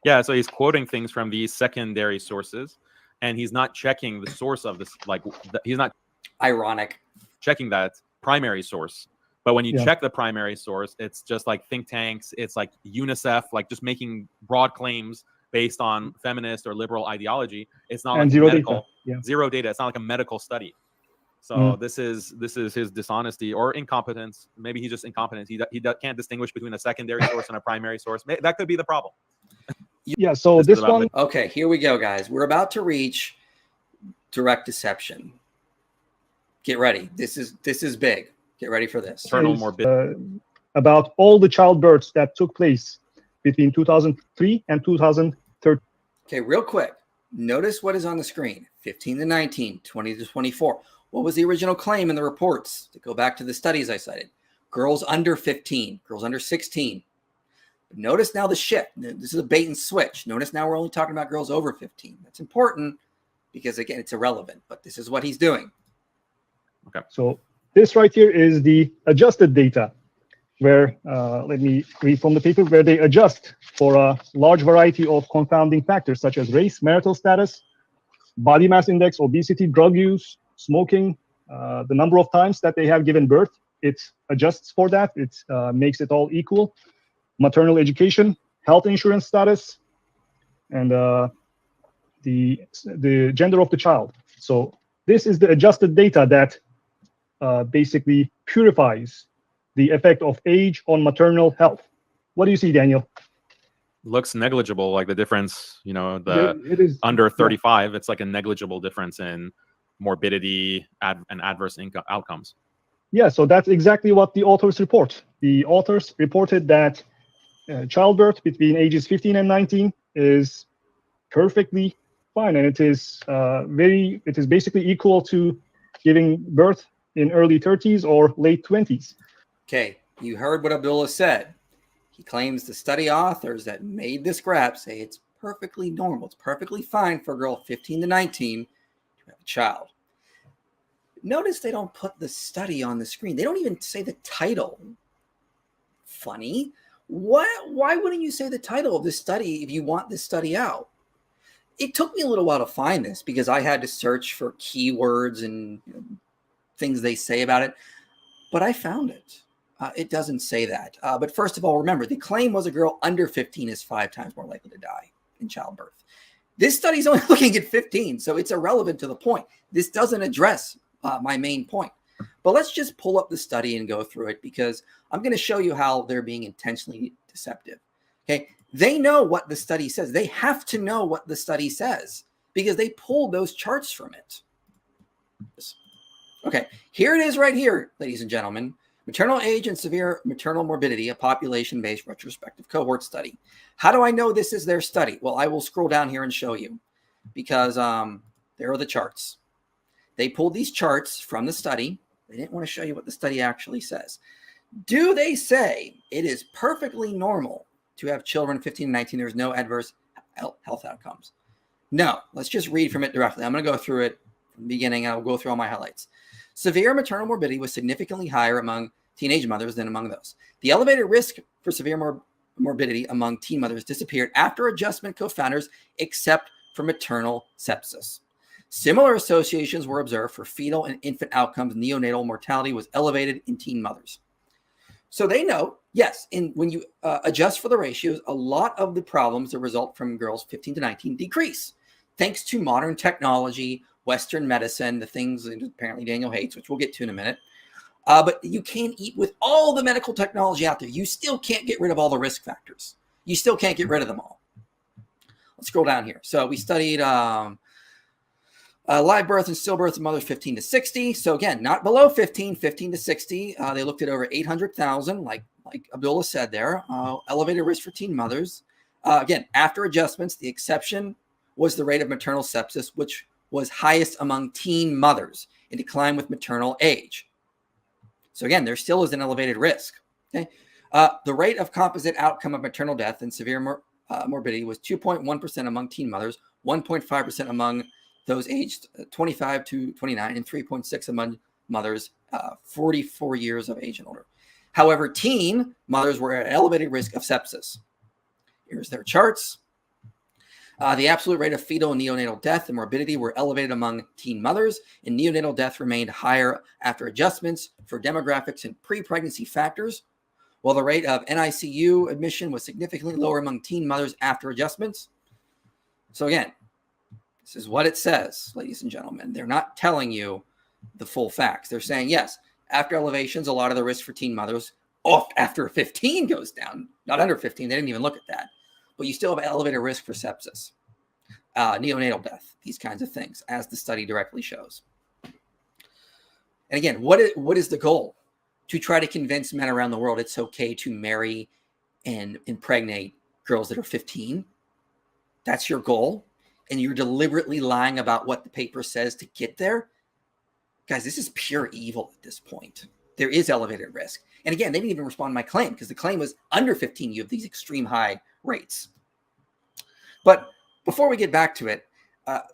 Yeah, so he's quoting things from these secondary sources, and he's not checking the source of this. Like, he's not ironic checking that primary source. But when you Yeah. check the primary source, it's just like think tanks, it's like UNICEF, like just making broad claims based on feminist or liberal ideology. It's not And like zero medical, data. Yeah. zero data. It's not like a medical study. So this is his dishonesty or incompetence. Maybe he's just incompetent. He can't distinguish between a secondary source and a primary source. That could be the problem. Yeah. So this one. Okay, here we go, guys. We're about to reach direct deception. Get ready. This is big. Get ready for this. Maternal morbidity. About all the childbirths that took place between 2003 and 2013. Okay, real quick. Notice what is on the screen. 15 to 19, 20 to 24. What was the original claim in the reports? To go back to the studies I cited. Girls under 15, girls under 16. But notice now the shift. This is a bait and switch. Notice now we're only talking about girls over 15. That's important because, again, it's irrelevant. But this is what he's doing. Okay. So this right here is the adjusted data, where, let me read from the paper, where they adjust for a large variety of confounding factors such as race, marital status, body mass index, obesity, drug use, smoking, the number of times that they have given birth. It adjusts for that. It makes it all equal. Maternal education, health insurance status, and the gender of the child. So this is the adjusted data that basically purifies the effect of age on maternal health. What do you see, Daniel? Looks negligible, like the difference, It is under 35, it's like a negligible difference in morbidity and adverse outcomes. Yeah, so that's exactly what the authors report. The authors reported that childbirth between ages 15 and 19 is perfectly fine, and it is basically equal to giving birth in early 30s or late 20s. Okay, you heard what Abdullah said. He claims the study authors that made this graph say it's perfectly normal. It's perfectly fine for a girl 15 to 19 to have a child. Notice they don't put the study on the screen. They don't even say the title. Funny. Why wouldn't you say the title of this study if you want this study out? It took me a little while to find this because I had to search for keywords and things they say about it, but I found it. It doesn't say that. But first of all, remember, the claim was a girl under 15 is 5 times more likely to die in childbirth. This study is only looking at 15, so it's irrelevant to the point. This doesn't address my main point. But let's just pull up the study and go through it because I'm going to show you how they're being intentionally deceptive. Okay, they know what the study says. They have to know what the study says because they pulled those charts from it. Okay, here it is right here, ladies and gentlemen. Maternal age and severe maternal morbidity, a population-based retrospective cohort study. How do I know this is their study? Well, I will scroll down here and show you because there are the charts. They pulled these charts from the study. They didn't want to show you what the study actually says. Do they say it is perfectly normal to have children 15 and 19? There's no adverse health outcomes. No, let's just read from it directly. I'm going to go through it from the beginning. I'll go through all my highlights. Severe maternal morbidity was significantly higher among teenage mothers than among those. The elevated risk for severe morbidity among teen mothers disappeared after adjustment co-founders except for maternal sepsis. Similar associations were observed for fetal and infant outcomes. Neonatal mortality was elevated in teen mothers. So they know, yes, when you adjust for the ratios, a lot of the problems that result from girls 15 to 19 decrease. Thanks to modern technology, Western medicine, the things that apparently Daniel hates, which we'll get to in a minute. But you can't eat with all the medical technology out there. You still can't get rid of all the risk factors. You still can't get rid of them all. Let's scroll down here. So we studied live birth and stillbirth of mothers 15 to 60. So again, not below 15 to 60. They looked at over 800,000, like Abdullah said there. Elevated risk for teen mothers. Again, after adjustments, the exception was the rate of maternal sepsis, which was highest among teen mothers in decline with maternal age. So again, there still is an elevated risk. Okay, the rate of composite outcome of maternal death and severe morbidity was 2.1% among teen mothers, 1.5% among those aged 25 to 29, and 3.6% among mothers 44 years of age and older. However, teen mothers were at elevated risk of sepsis. Here's their charts. The absolute rate of fetal and neonatal death and morbidity were elevated among teen mothers, and neonatal death remained higher after adjustments for demographics and pre-pregnancy factors, while the rate of NICU admission was significantly lower among teen mothers after adjustments. So again, this is what it says, ladies and gentlemen. They're not telling you the full facts. They're saying, yes, after elevations, a lot of the risk for teen mothers after 15 goes down, not under 15. They didn't even look at that. But you still have elevated risk for sepsis, neonatal death, these kinds of things, as the study directly shows. And again, what is the goal? To try to convince men around the world it's okay to marry and impregnate girls that are 15? That's your goal? And you're deliberately lying about what the paper says to get there? Guys, this is pure evil at this point. There is elevated risk. And again, they didn't even respond to my claim because the claim was under 15, you have these extreme high rates. But before we get back to it,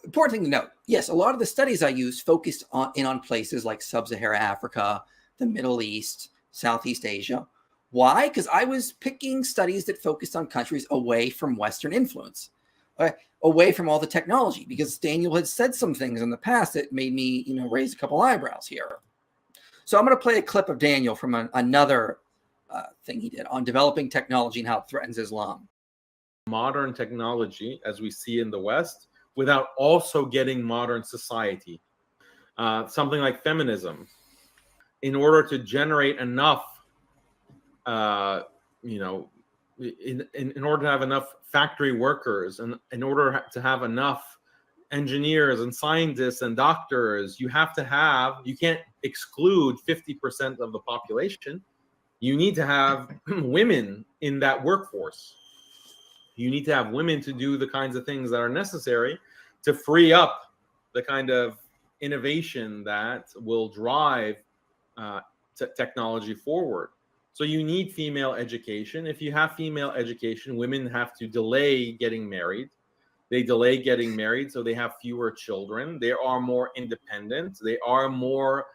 important thing to note, yes, a lot of the studies I use focused on places like sub-Saharan Africa, the Middle East, Southeast Asia. Why? Because I was picking studies that focused on countries away from Western influence, away from all the technology, because Daniel had said some things in the past that made me, raise a couple eyebrows here. So I'm going to play a clip of Daniel from another thing he did on developing technology and how it threatens Islam. Modern technology, as we see in the West, without also getting modern society. Something like feminism. In order to generate enough, in order to have enough factory workers, and in order to have enough engineers and scientists and doctors, you can't exclude 50% of the population. You need to have women in that workforce. You need to have women to do the kinds of things that are necessary to free up the kind of innovation that will drive technology forward. So you need female education. If you have female education, women have to delay getting married. They delay getting married, so they have fewer children. They are more independent. They are more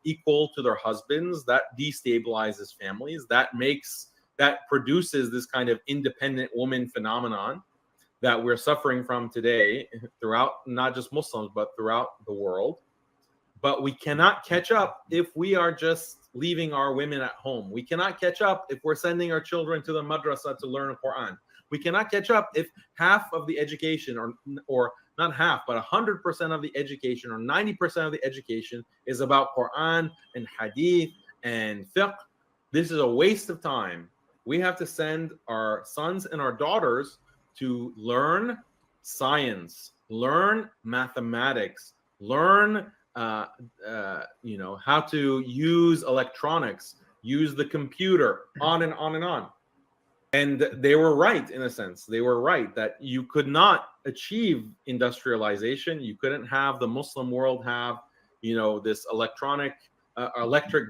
equal to their husbands. That destabilizes families. That produces this kind of independent woman phenomenon that we're suffering from today throughout not just Muslims, but throughout the world. But we cannot catch up if we are just leaving our women at home. We cannot catch up if we're sending our children to the madrasa to learn Quran. We cannot catch up if half of the education, or not half, but 100% of the education, or 90% of the education is about Quran and Hadith and fiqh. This is a waste of time. We have to send our sons and our daughters to learn science, learn mathematics, learn how to use electronics, use the computer, on and on and on. And they were right, in a sense. They were right that you could not achieve industrialization. You couldn't have the Muslim world have, this electric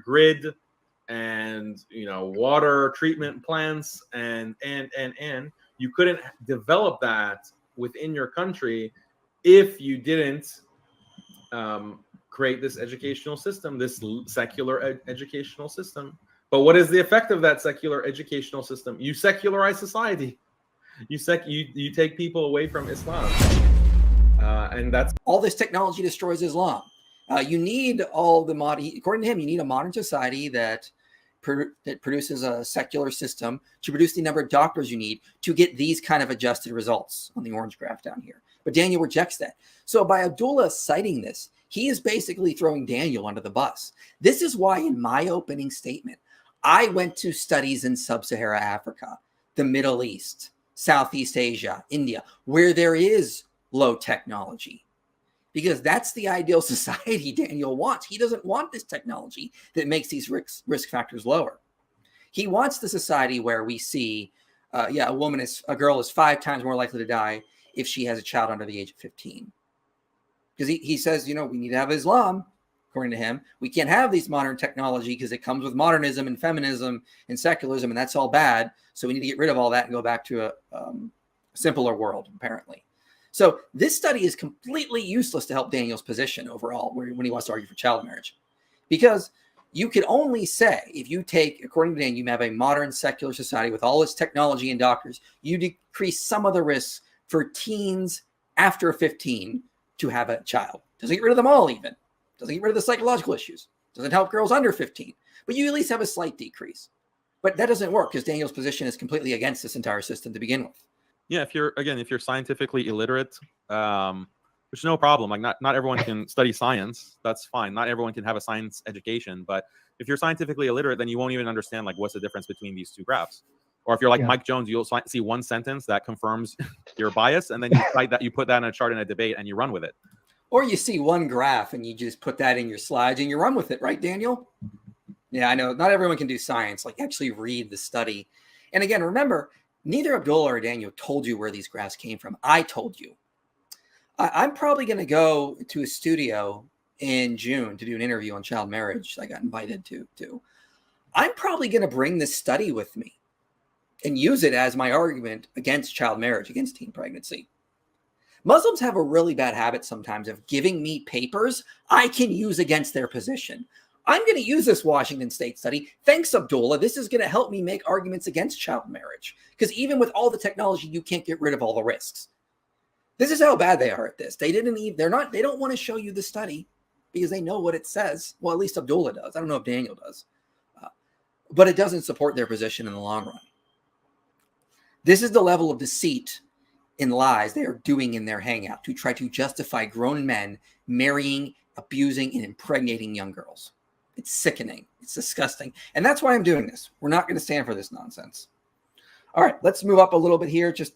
grid and, water treatment plants and you couldn't develop that within your country if you didn't create this educational system, this secular educational system. But what is the effect of that secular educational system? You secularize society. You take people away from Islam, and that's all this technology destroys Islam. You need according to him, you need a modern society that produces a secular system to produce the number of doctors you need to get these kind of adjusted results on the orange graph down here. But Daniel rejects that. So by Abdullah citing this, he is basically throwing Daniel under the bus. This is why in my opening statement, I went to studies in sub-Saharan Africa, the Middle East, Southeast Asia, India, where there is low technology. Because that's the ideal society Daniel wants. He doesn't want this technology that makes these risk factors lower. He wants the society where we see, a girl is 5 times more likely to die if she has a child under the age of 15. Because he says, we need to have Islam, according to him. We can't have these modern technology because it comes with modernism and feminism and secularism, and that's all bad. So we need to get rid of all that and go back to a simpler world, apparently. So this study is completely useless to help Daniel's position overall when he wants to argue for child marriage. Because you could only say, if you take, according to Daniel, you have a modern secular society with all its technology and doctors, you decrease some of the risks for teens after 15 to have a child. Doesn't get rid of them all even. Doesn't get rid of the psychological issues. Doesn't help girls under 15. But you at least have a slight decrease. But that doesn't work because Daniel's position is completely against this entire system to begin with. Yeah, if you're scientifically illiterate, there's no problem. Like not everyone can study science. That's fine. Not everyone can have a science education. But if you're scientifically illiterate, then you won't even understand like what's the difference between these two graphs. Or if you're like Mike Jones, you'll see one sentence that confirms your bias, and then you cite that, you put that in a chart in a debate, and you run with it. Or you see one graph and you just put that in your slides and you run with it, right, Daniel? Yeah, I know. Not everyone can do science, like actually read the study. And again, remember, neither Abdullah or Daniel told you where these graphs came from. I told you. I'm probably going to go to a studio in June to do an interview on child marriage. I got invited to. I'm probably going to bring this study with me and use it as my argument against child marriage, against teen pregnancy. Muslims have a really bad habit sometimes of giving me papers I can use against their position. I'm going to use this Washington State study. Thanks, Abdullah. This is going to help me make arguments against child marriage. Because even with all the technology, you can't get rid of all the risks. This is how bad they are at this. They don't want to show you the study because they know what it says. Well, at least Abdullah does. I don't know if Daniel does. But it doesn't support their position in the long run. This is the level of deceit and lies they are doing in their hangout to try to justify grown men marrying, abusing, and impregnating young girls. It's sickening. It's disgusting. And that's why I'm doing this. We're not going to stand for this nonsense. All right, let's move up a little bit here. Just